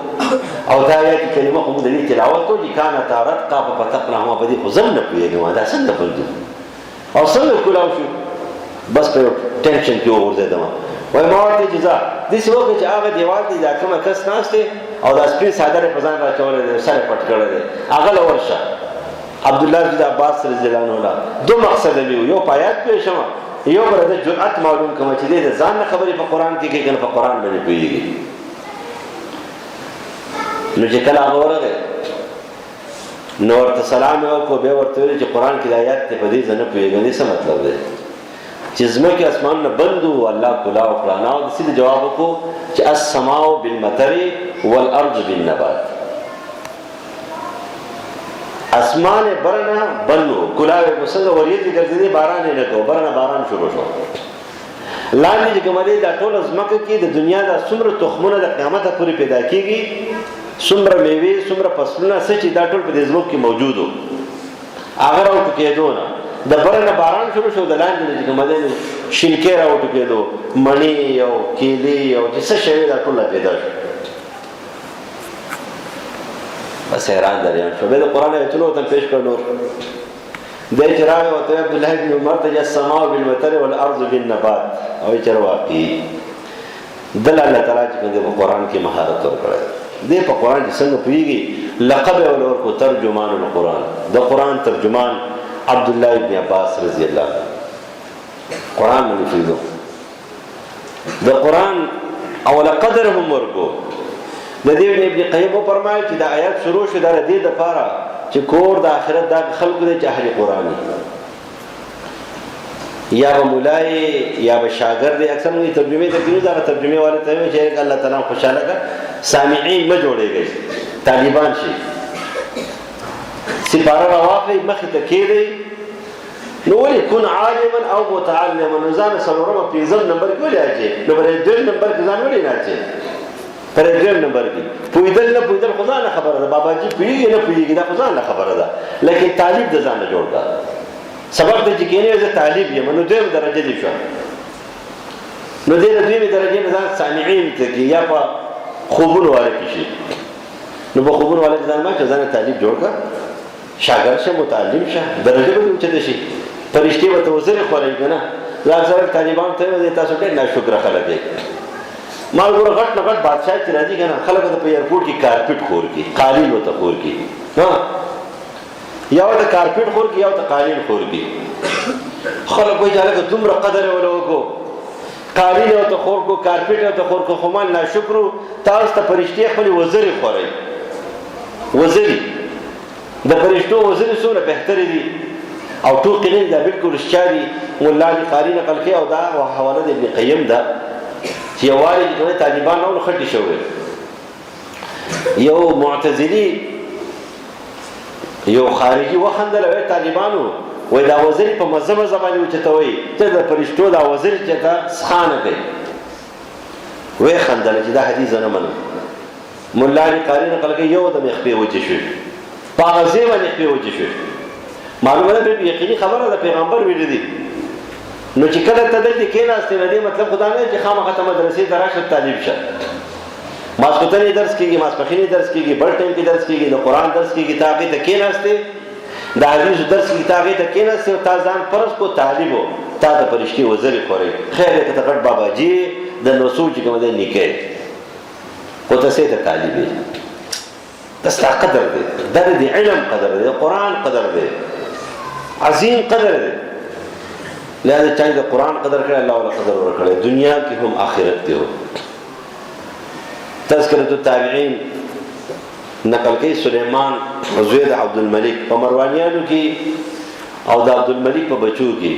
او دا آیاتي کلمه خو موږ د دې تلاوت کوو چې کانتا رتقا ففتقناهما په دې خو زه هم نه پوهېږم دا څنګه بند او څنګه کولاو شو بس په ټینشن کې وغورځېدم وایي ما ورته چې ځه داسې وکړه چې هغه دیوال دی دا کومه کس ناست دی او دا سپین څادر یې په ځان راچولی دی سر یې پټ کړی دی هغه له ورشه عبدالله بن عباس رضی الله عنه دو مقصده مې و یو په آیات پوه شم یو بل د جرأت معلوم کوم چې دې د ځان نه خبرې په قرآن کې کوي که نه په قرآن باندې پوهېږي نو چې کله هغه ورغی نو ورته سلام یې وکړو بیا ورته ویل چې قرآن کې د آیات دی په دې زه نه پوهېږم دې څه مطلب دی چې ځمکې اسمانونه بند وو الله کلا وکړه نو داسې د جواب وکړو چې السماء بالمطر والارض بالنبات اسمان برنه بنو کلاوې په څنګه وریځې ګرځېدې باران یې نه کوو برنه باران شروع شو لاندې چې کومه دی دا ټوله ځمکه کې د دنیا دا څومره تخمونه د قیامته پورې پیدا کېږي څومره میوې څومره فصلونه څه چې دا ټول په دې ځمکو کې موجود وو هغه راوټوکېدو نه د برنه باران شروع شو د لاندې نه چې کومه دی شینکې راوټوکېدو مڼې او کیلې او چې څه شی دا ټول پیدا شو بس حیران دریان شو بیا د قرآن ایتونو ورته پیش کړ نور دی چې راغی ورته عبدالله بن عمر ته السماء بالمطر والارض بالنبات او یې چېر واقعي دله الله تعالی چې کوم دی په قرآن کې مهارت ورکړی دی په قرآن چې څنګه پوهېږي لقب یې ورله ورکړو ترجمان القرآن د قرآن ترجمان عبدالله ابن عباس رضی الله قرآن باندې پوهېدو د قرآن اوله قدر هم ورکړو د دې ابن قیم وفرمایل چې دا آیات شروع شو دا د دې دپاره چې کور د آخرت دا خلکو دی چې اهل قرآن یا به مولای یا به شاګرد دی اکثر موږ ترجمې ته کېږو دا ترجمې والے ته وایي چې الله تعالی خوشحاله کړه سامعین مه جوړېږئ طالبان شي سپاره راواخلئ مخې ته کېږئ نو ولې کن عالما او متعلما نو ځان څلورمه پنځم نمبر کې ولې اچې نو پر دویم نمبر کې ځان ولې نه اچې پر دویم نمبر کې پوهېدل نه پوهېدل خو ځانه خبره ده باباجي پوهېږي نه پوهېږي دا خو ځانه خبره ده لیکن طالب د ځانه جوړ کړه سبق ته چې کېنی زه طالب یم نو دویم درجه دې شوه نو دې د دویمې درجې نه ځان سامعین ته کې یا په خوبونو والا کې شي نو په خوبونو والا کې ځان ما که ځانه طالب جوړ کړه شاګرد شه متعلم شه درجه به دې اوچته شي فرشتې به ته وزرې خورئ که نه دا اکثره طالبانو ته وایي تاسو ډېر ناشکره خلک یې ما ګوره غټ نه غټ بادشاه چې راځي که نه خلکو ته په ایرپورټ کې کارپېټ خور کړي قالین ورته خور کړي یا ورته کارپېټ خور کړي یا ورته قالین خور کړي خلک وایي چې هلکه دومره قدر یې ورله وکړو قالین یې ورته خور کړو کارپېټ یې ورته خور کړو خو ما ناشکرو تاسو ته فرشتې خپلې وزرې خورئ وزرې د فرشتو وزرې څومره بهترې دي او ټوقې نه دي دا بلکل رښتیا دي ملا علي قاري نقل کوي او دا حواله د ابن قیم ده چې یووالې چې کومه طالبان نه ول خټې شوې یو معتزلي یو خارجي وخندل وایي طالبانو وایي دا وزرې په مزه مزه باندې اوچته وایي ته د فرشتو دا وزرې چې ته سخانه کوي وایي خندله چې دا حدیث زه نه منم ملا علي قاري نقل کوي یو دم یې خپې وچې شوې په هغه ځای باندې خپې وچې شوې معلومه ده یقیني خبره ده پیغمبر ویلي دي نو چې کله ته دلته کېناستې نو دې مطلب خو دا نه چې خامخا ته مدرسې ته راشه طالب شه ماسخوتن یې درس کېږي ماسپښین یې درس کېږي بل ټایم کې درس کېږي د قرآن درس کېږي ته هغې ته کېناستې د حدیثو درس کېږي ته هغې ته کېناستې او تا ځان فرض کو طالب و تا ته فرشتې وزرې خورئ خیر دی که ته غټ باباجي د نسو چې کوم دی نیکه خو ته سې ته طالب یې دا ستا قدر دی دا د علم قدر دی د قرآن قدر دی عظیم قدر دی لہذا چاہیے کہ قرآن قدر کرے اللہ والا قدر ورکڑے دنیا کی ہم آخرت کے ہو تذکرۃ التابعین نقل کی سلیمان زید عبد الملک په مروانیانو کی او د عبد الملک په بچو کی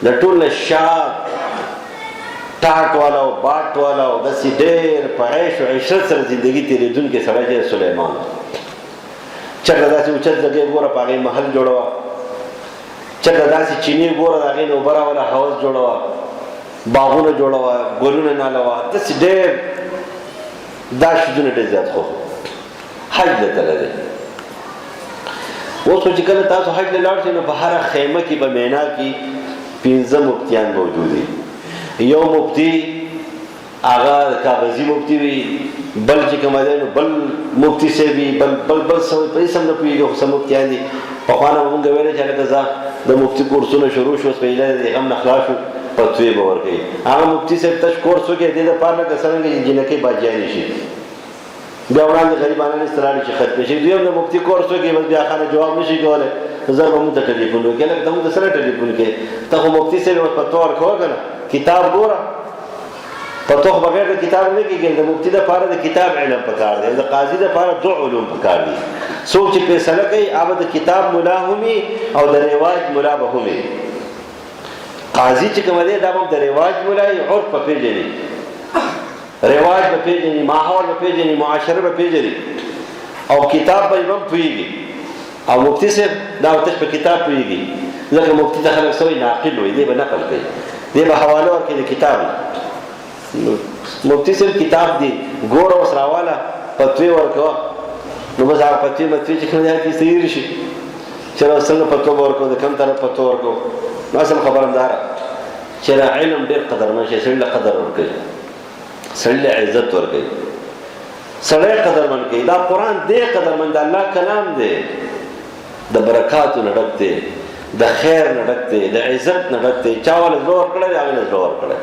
د ټول شاه ټاټ والا او باټ والا او داسې ډېر په عیش او عشرت سره زندګي تېرېدونکی سړی چې سلیمان چېرته داسې اوچت ځګۍ ګوره په هغې محل جوړوه چېرته داسې چینې ګوره د هغې نه اوبه راوله حوض جوړوه باغونه جوړوه ګلونه نالوه داسې ډېر دا شیزونه ډېر زیات خوښ حج له تللی دی اوس خو چې کله تاسو حج له لاړ شئ نو په هره خیمه کې په مینا کې 15 مفتیان موجود دي یو مفتی هغه کاغذي مفتی وي بل چې کوم دی نو بل مفتی صاحب وي بل څه په هېڅ هم نه پوهېږي خو څه مفتیان دي پخوا نه به مونږ ویلی چې هلکه ځه د مفتي کورسونه شروع شو اوس په هیله د غم نه خلاص شو فتوې به ورکوي هغه مفتي صاحب تش کورس وکړي دې دپاره لکه څرنګه چې جنکۍ باجیانې شي بیا وړاندې غریبانان استراړي چې ختمې شي دوی هم د مفتي کورس وکړي بس بیا خانه جواب نه شي کولی زر به مونږ ته ټلیفون وکړي لکه ته مونږ ته سره ټلیفون کوې ته خو مفتي صاحب اوس پتو ورکوه که نه کتاب ګوره پتو خو بغیر د کتاب نه کېږي د مفتي دپاره د کتاب علم پکار دی د قاضي دپاره 2 علوم پکار دي څوک چې فیصله کوي هغه د کتاب ملا هم او د رواج ملا به هم قاضي چې کوم دی دا به د رواج ملا عرف به پېژني رواج به پېژني ماحول به پېژني معاشره به پېژني او کتاب به یې هم پوهېږي او مفتي صاحب دا تش په کتاب پوهېږي ځکه مفتي ته خلک سوی ناقل وایي دی به نقل کوي دی به حواله ورکوي د کتاب مفتي صاحب کتاب دی ګوره اوس راواله فتوې ورکوه نو بس هغه فتوې متوې چې کوم ځای کې تېرې شي چې څنګه فتوا به ورکوو د کوم طرف فتوا ورکوو نو اصل خبره همداره چې دا علم ډېر قدرمن شي سړي له قدر ورکوي سړي له عزت ورکوي سړی قدرمن کوي دا قرآن دی قدرمن د الله کلام دی د برکاتو نه ډک دی د خیر نه ډک دی د عزت نه ډک دی چا والا زړه ورکړی دی هغه له زړه ورکړی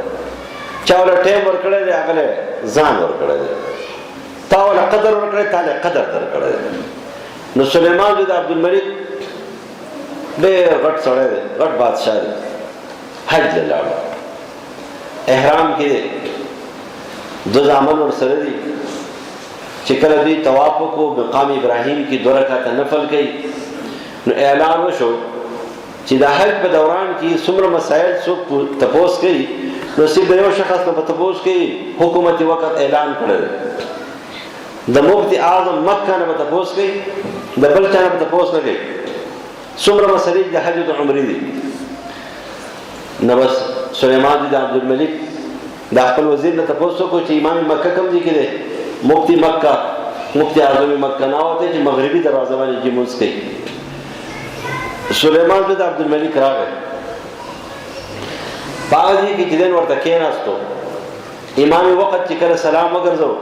چا والا ټیم ورکړی دی هغه له ځان ورکړی دی تا والا قدر ورکړی تا له قدر درکړی دی نو سلیمان بن عبدالملک ډېر غټ سړی دی غټ بادشاه دی حج له لاړو احرام کې دی 2 زامن ورسره دي چې کله دوی طواف وکړو مقام ابراهیم کې 2 رکعته نفل کوي نو اعلان وشو چې د حج په دوران کې څومره مسایل څوک تپوس کوي نو صرف د یو شخص نه په تپوس کوي حکومتي وخت اعلان کړی د مفتی اعظم مکه نه په تپوس کوي د بل چا نه په تپوس نه کوي څومره مسلې د حج او د عمرې دي نو بس سلیمان بن عبدالملک د خپل وزیر نه تپوس وکړو چې امام مکه کوم ځای کې دی مفتی مکه مفتی اعظم مکه نه وته چې مغربي دروازه باندې چې مونځ کوي سلیمان بن عبدالملک راغی په هغه ځای کې چې دی ورته کېناستو امام وخت چې کله سلام وګرځو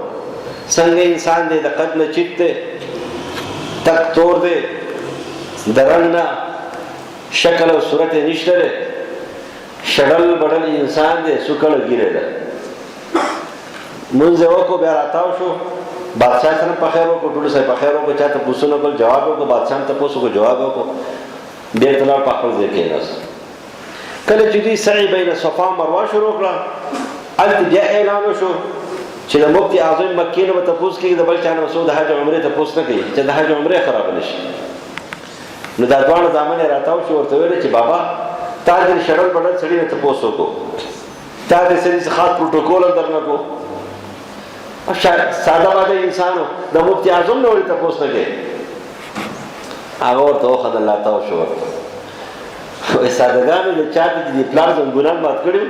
څنګه انسان دی د قد نه چیت دی تک تور دی د رنګ نه شکل او صورت یې نشته دی شډل بډل انسان دی سوکړه ګیره ده مونځ یې وکړو بیا راتاو شو بادشاه سره په خیر وکړو ټولو سره په خیر وکړو چا تپوسونه کول جواب وکړو بادشاه هم تپوس وکړو جواب وکړو بېرته لاړ په خپل ځای کېناست کله چې دوی سعی بین صفا مروه شروع کړه هلته بیا اعلان وشو چې د مفتی اعظم مکې نه به تپوس کېږي د بل چا نه به څوک د حج عمرې تپوس نه کوي چې د حج عمرې خرابه نه شي نو دا دواړه زامن یې راتاو شو ورته ویل چې بابا تا دې شړل بډل سړي نه تپوس وکړو تا دې سړي څه خاص پروټوکول هم درنه کړو ساده واده انسانو د مفتی اعظم نه ولې تپوس نه کوي هغه ورته وخندل الله تاو شو ورته وایي سادهګانو د چا ته چې د پلار زنګونان مات کړي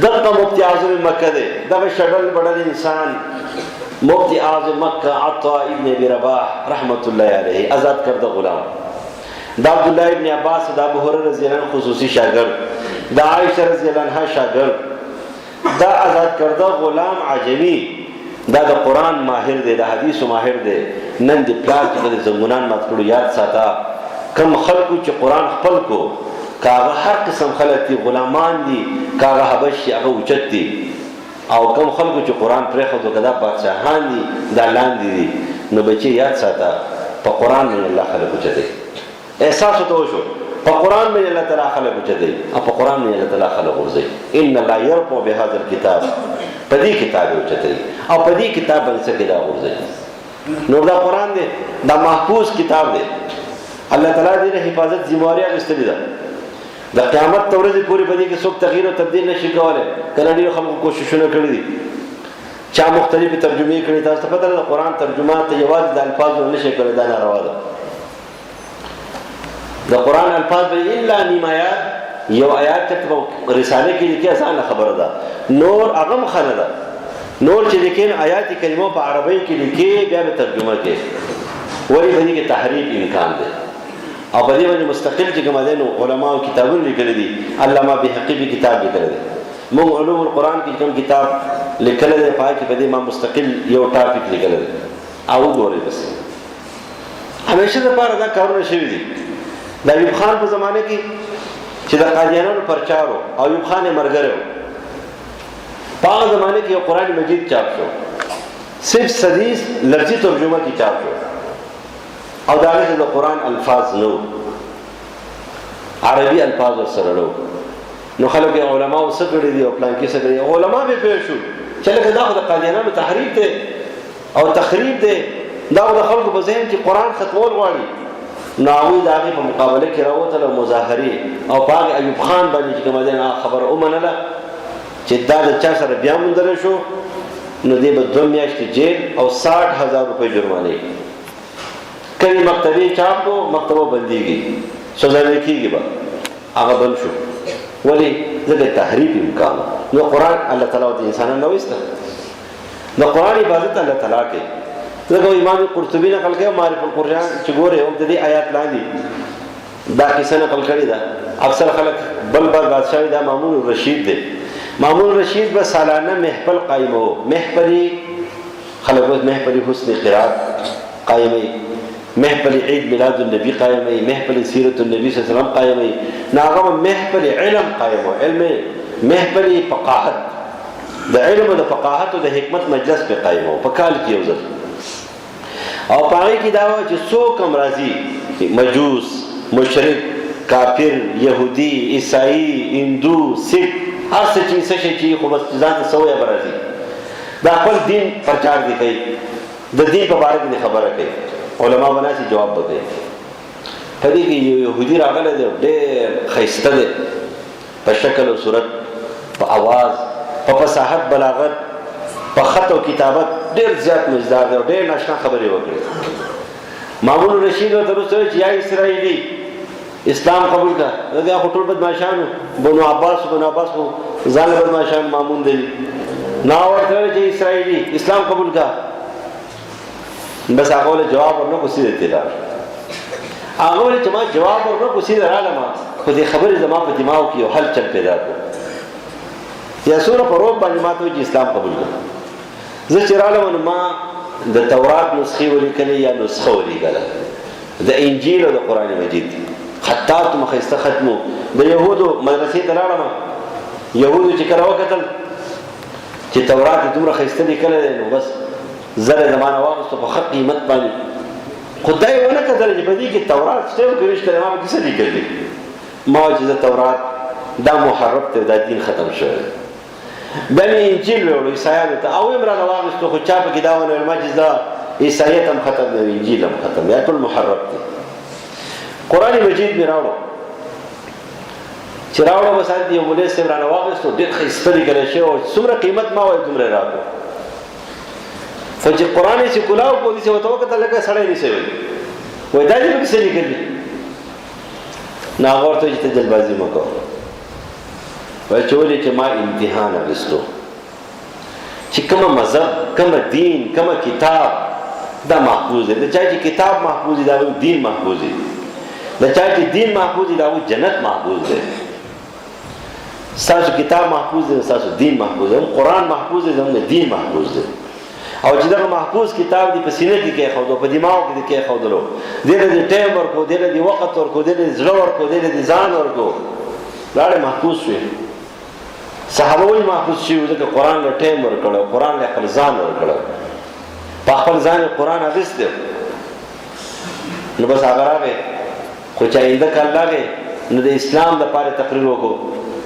دغه مفتی اعظم مکه دی دغه شډل بډل انسان مفتی اعظم مکه عطا ابن ابي رباح رحمت الله علیه آزاد کرده غلام دا عبدالله ابن عباس دا ابو هريره رضی الله عنه خصوصي شاگرد دا عائشه رضی الله عنها شاگرد دا آزاد کرده غلام عجمی دا د قرآن ماهر دی د حدیث ماهر دی نن د پلار چې د زنګونان مات کړو یاد ساته کم خلکو چې قرآن خپل کو کاغه هر قسم خلک دي غلامان دي کاغه حبش هغه اوچت دي او کم خلکو چې قرآن پرېښودو که دا بادشاهان دي دا لاندې دي نو بچې یاد ساته په قرآن باندې الله خلک اوچتوي احساس ورته وشو په قرآن باندې الله تعالی خلک اوچتوي او په قرآن باندې الله تعالی خلک غورځوي ان الله یرفع بهذا الکتاب په دې کتاب اوچتوي او په دې کتاب باندې څه کې دا غورځوي نو دا قرآن دی دا محفوظ کتاب دی الله تعالی دې حفاظت ذمہواری اخیستلې ده د قیامت ورځې پورې په دې کې څوک تغییر او تبدیل نشي کولی. کله ډېرو خلکو کوششونه کړي دي، چا مختلفې ترجمې کړي. تاسو ته پته ده د قرآن ترجمه ته یوازې د الفاظو نشي کولی، دا ناروا ده. د قرآن الفاظ به الا نیم آیات، یو آیات چې په رساله کې لیکي اسانه خبره ده، نور هغه مخنه ده. نور چې لیکن آیات کلمو په عربی کې لیکي بیا به ترجمه کوي، ولی په دې کې تحریف امکان دی. او په دې باندې مستقل چې کوم دي نو علماو کتابونه لیکلي دي. علامه بهقي به کتاب لیکلی دی. موږ علوم القرآن کې کوم کتاب لیکلی دی پای کې په دې ما مستقل یو ټاپک لیکلی دی او وګورئ. بس همیشه دپاره دا کارونه شوي دي. د ایوب خان په زمانه کې چې د قادیانانو پرچار و، ایوب خان یې ملګری و، په هغه زمانه کې یو قرآن مجید چاپ شو، صرف حدیث لفظي ترجمه کې چاپ شو او د هغې د قرآن الفاظ نه و، عربي الفاظ ورسره نه و. نو خلک یې علماو څه کړي دي او پلانکي څه کړي دي. علما به پوه شو چې لکه دا خو د قادیانانو تحریف دی او تخریب دی، دا خو د خلکو په ذهن کې قرآن ختمول غواړي. نو هغوی د هغې په مقابله کې راوتل او مظاهرې او په هغې ایوب خان باندې چې کومه دی خبره ومنله چې دا د چا سره بیا موندلی شو، نو دې به 2 میاشتې جیل او 60,000 روپۍ جرمانې. کله مکتبې چاپ کو مکتبه بندېږي، سوځنې کېږي به هغه بند شو. ولې؟ ځکه تحریف امکان. نو قرآن الله تعالی ورته انسانان نه وایسته، د قرآن عبادت الله تعالی کوي. ځکه امام قرطبي نقل کوي معرف القرآن چې ګورې هم د دې آیات لاندې دا کیسه نقل کړې ده. اکثر خلک بل بادشاه دا مامون الرشید دی. مامون الرشید به سالانه محفل قایمه و، محفلی خلک اوس محفلی حسن قرات قایمه، محفل عید میلاد النبی قایمه، محفل سیرت النبی صلی الله علیه وسلم قایمه، ناغه محفل علم قایمه، علم محفل فقاهت، د علم او د فقاهت او د حکمت مجلس په قایمه په کال کې یو ځل. او پای کې دا و چې څوک هم راځي، مجوس، مشرک، کافر، يهودي، عیسائی، هندو، سکھ، هر څه چې خو بس ځان ته سوې برازي دا خپل دین پرچار دي کوي، د دین په اړه کې خبره کوي. علما بناسي جواب وکړي. په دې کې یو يهودي راغلی دی، ډېر ښایسته دی په شکل او صورت، په आवाज، په فصاحت، بلاغت، په خط او کتابت ډېر زیات مزدار دی او ډېر ناشنا خبرې وکړي. مامون الرشید ورته وروسته چې یا اسرائیلي اسلام قبول کا، دا خو ټول بدمعشانو، بنو عباس خو ځان له بدمعشان مامون دی. نا ورته چې اسرائیلي اسلام قبول کا، بس هغه له جواب ورنکړو، سیده تېر هغه ولې چې ما جواب ورنکړو سیده رالم، خو دې خبرې زما په دماغ کې یو هلچل پیدا کړو. یا څومره په روب باندې ما ته وایي چې اسلام قبول کړه. زه چې رالم نو ما د تورات نسخې ولیکلې یا نسخه ولیکله د انجیل او د قرآن مجید، خطاط مخیسته ختمو. د یهودو مدرسې ته لاړم، یهودو چې کله وکتل چې تورات یې دومره ښایسته لیکلی دی، نو بس زر یې زمانه واخیستو په ښه قیمت باندې. خو دا یې ونه کتله چې په دې کې تورات شته او که نشته، ما پکې څه لیکل دي. ما وایي چې زه تورات دا محرف دی، دا دین ختم شوی. بیا مې انجیل ویوړو عیسایانو ته، او یې م رانه واخیستو، خو چا پکې دا ونه ویل ما چې دا عیسایت هم ختم دی، انجیل هم ختم دی، ټول محرف دی. قرآن مجید مې راوړو، چې راوړو بس هلته یو مولوي صاحب رانه واخیستو، ډېر ښایسته لیکلی شوی او څومره قیمت ما وایي دومره یې راکړو. خو چې قرآن یې چې کلاو کړو، داسې ورته وکتل لکه سړی نشي ویلی، وایي دا دې پکې څه لیکلي؟ نو هغه ورته وایي چې ته جلبازي مه کوه. وایي چې ولې؟ چې ما امتحان اخیستو چې کومه مذهب، کومه دین، کومه کتاب دا محفوظ دی. د چا چې کتاب محفوظ دی دا دین محفوظ دی، د چا چې دین محفوظ دی دا جنت محفوظ دی. ستاسو کتاب محفوظ دی، ستاسو دین محفوظ دی، هم قرآن محفوظ دی، هم دین محفوظ دی. او چې دغه محفوظ کتاب دی په سینه کې کېښودو، په دماغ کې دې کېښودلو، دې له دې ټایم ورکړو، دې له دې وخت ورکړو، دې له دې زړه ورکړو، دې له دې ځان ورکړو، لاړې محفوظ شوې. صحابه ولې محفوظ شوي؟ ځکه قرآن له ټایم ورکړو، قرآن له خپل ځان ورکړو، په خپل ځان یې قرآن اخیستی. نو بس هغه راغی، خو چې آینده کال راغی نو د اسلام دپاره تقریر وکړو.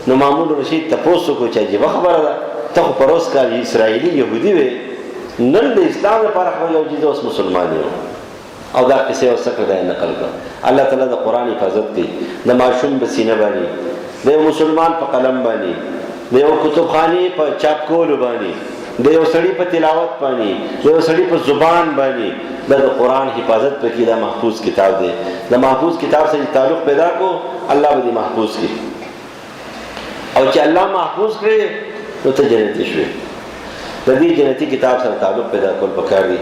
نو مامون الرشید تپوس وکړو چې عجیبه خبره ده، ته خو په روز کال اسرائیلي یهودي وې، نن د اسلام لپاره خو یو جدي اوس مسلمان یو. او دا قصې ورڅخه دا نقل کړه. الله تعالی د قرآن حفاظت کوي، د ماشوم په سینه باندې د یو مسلمان په قلم باندې، د یو کتابخانې په چاپ کولو باندې، د یو سړي په تلاوت باندې، د یو سړي په زبان باندې د قرآن حفاظت پکې. دا محفوظ کتاب دی. د محفوظ کتاب سره تعلق پیدا کو الله به دې محفوظ کړي، او چې الله محفوظ کړي نو ته جنتي شوې. د دې جنتي کتاب سره تعلق پیدا کول پکار دي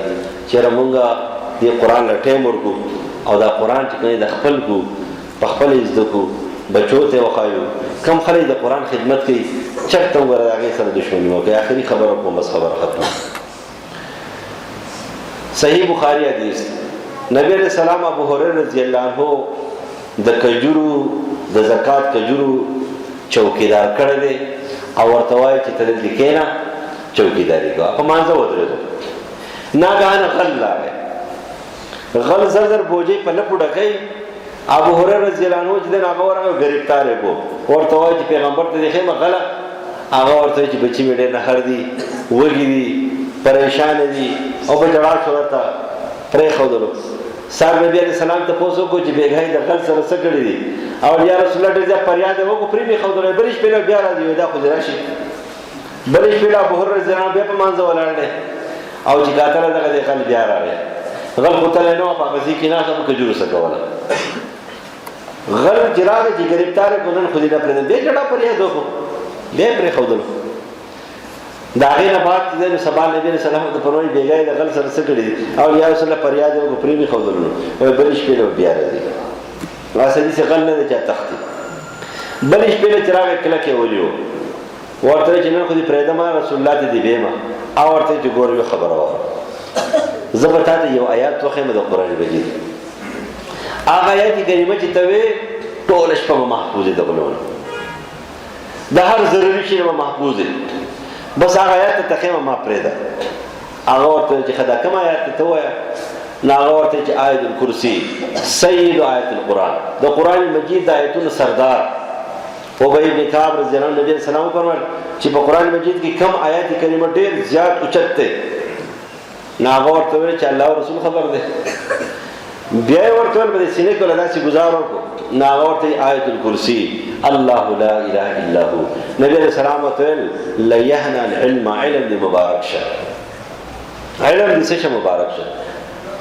چې موږ دې قرآن له ټیم ورکو او دا قرآن چې کنه د خپل کو په خپل زده کو بچو ته وخایو. کم خلک د قرآن خدمت کوي چرته ورته هغه سره دښمني وکړي. آخري خبره کوم بس خبره ختمه. صحیح بخاری حدیث نبی علیہ السلام ابو هريره رضی الله عنه د کجورو د زکات کجورو چوکیدار کړی دی او ورته وایي چې ته دلته کېنه چوکیداری کوه. په مانځه ودرېدو، ناګهانه غل راغی. غل زر زر بوجۍ په لپو ډکوي. ابو هريره رضی الله عنه چې د هغه ورغی ګرفتار یې کو. ورته وایي چې پیغمبر ته دې ښیمه غله. هغه ورته وایي چې بچي مې ډېر نهر دي، وږي دي، پریشان دي، او په جړا شو ورته پرېښودلو. سار نبی علیہ السلام ته پوښتنه وکړو چې بېګای د غل سره څه کړي دي؟ او یا رسول الله ډېر زیات فریاد یې وکړو، پرې مې ښودلی. بلې شپې بیا راځي دا خو دې راشي. بلې شپې ابو هريره رضی الله عنه بیا په مانځه ولاړ دی او چې قاتله دغه دی غل بیا راغی. غل قتلی نه وه، په هغه ځای کې ناسته په کجورو څه کوله. غل چې راغی چې ګرفتار یې کړو، نن خو دې نه پرېږدم. بیا جړا فریاد وکړو، بیا یې پرېښودلو. د هغې نه بعد چې دی سبا نبي علیه السلام ته فرمایي بېګای د غل سره څه کړي دي؟ او یا رسول الله فریاد یې وکړو، پرې مې ښودلو. وایي بلې شپې له بیا راځي. اصلي چې غل نه دی چا تښتي. بلې شپې له چې راغی کلک یې ونیو. ورته وایي چې نن خو دې پرېږدم رسول الله ته دې بیمه. او ورته وایي چې ګوره یوه خبره واوره، زه به تا ته یو آیات وښیم د قرآن مجید. هغه آیات کریمه چې ته وې ټوله شپه به محفوظ یې د غلو نه، د هر ضروري شي به محفوظ یې. بس هغه آیات ته تخیمه ما پرېږده. هغه ورته وایي چې ښه دا کوم آیات ته ووایه؟ نو هغه ورته وایي چې آیت الکرسي سید آیت القرآن، د قرآن مجید د آیتونو سردار. ابی بن کعب رضی الله عنه نبی علیہ السلام فرمایل چې په قرآن مجید کې کم آیات کریمه ډېر زیات اوچت دی. نو هغه ورته ویل چې الله او رسول خبر دی. بیا یې ورته ویل په دې سینې کې له داسې ګزار وکړو. نو هغه ورته آیت الکرسي الله لا اله الا هو. نبی علیہ السلام ورته ویل لیهنا العلم، علم دې مبارک شه، علم دې څه شه مبارک شه.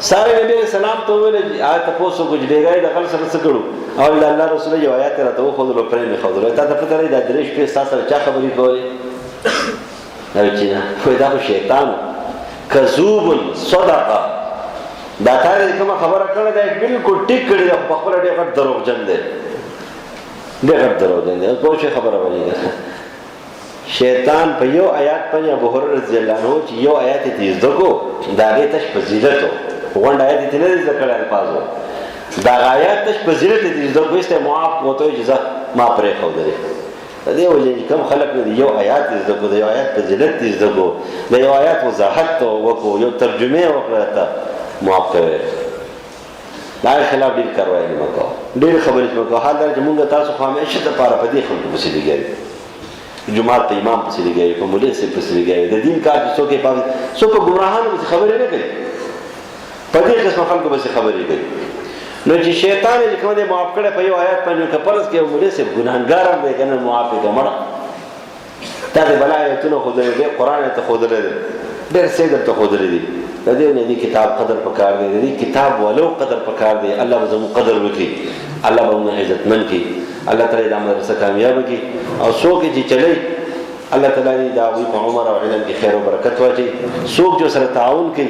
سارے نبی علیہ السلام ته ویل آیت تاسو کو چې بېګای د غل سره څه کړو؟ او الله رسول یو آیات راته وښودلو، پرې مې ښودلو. تا ته پته لري دا درې شپې ستا سره چا خبرې کولې؟ وایي چې نه، وایي دا خو شیطان کذوب صدقه. دا تا یې کومه خبره کړې ده بلکل ټیک کړې ده، خو په خپله ډېر غټ دروغجن دی، ډېر غټ دروغجن دی. اوس پوه شوې خبره ولې ده؟ شیطان په یو آیات باندې ابو هريره رضی الله عنه چې یو آیات یې زده کو، د هغې تش فضیلت و. غونډ آیات یې نه دی زده کړی الفاظو، دا آیات تش فضیلت یې زده کو. ایسته معاف ورته وایي چې زه ما پرېښودلې. د دې وجې چې کوم خلک نه یو آیات یې زده کو، د یو آیات فضیلت یې زده کو، د یو آیات وضاحت وکړو، یو ترجمه یې وکړه، ته معاف کوئ. د هغې خلاف ډېرې کاروایي مه کوه، ډېرې خبرې مه کوه. حال دا چې مونږ تاسو خو همیشه دپاره په دې خلکو پسې لګیا یو، جومات ته امام پسې لګیا یو، په مولوي صاحب پسې لګیا یو. د دین کار چې څوک یې پام، څوک په ګمراهانو پسې خبرې نه کوي، په دې قسمه خلکو پسې خبرې کوي. نو چې شیطان یې کوم دی معاف کړی په یو آیات باندې، که فرض کړې یو مولوي صاحب ګناهګار هم دی که نه، معاف یې کړه مړه. تا د بلا آیتونه ښودلي دي، قرآن یې ته ښودلی دی، ډېر څه یې درته ښودلی دي. د دې نه دې کتاب قدر پکار دی، د دې کتاب ولو قدر پکار دی. الله به زموږ قدر وکړي، الله به موږ عزتمند کړي، الله تعالی دا مدرسه کامیابه کړي. او څوک چې چلی الله تعالی د هغوی په عمر او علم کې خیر او برکت واچوي. څوک چې سره تعاون کوي،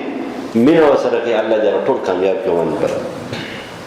مینه ورسره کوي، الله دې هغه ټول کامیاب کړي.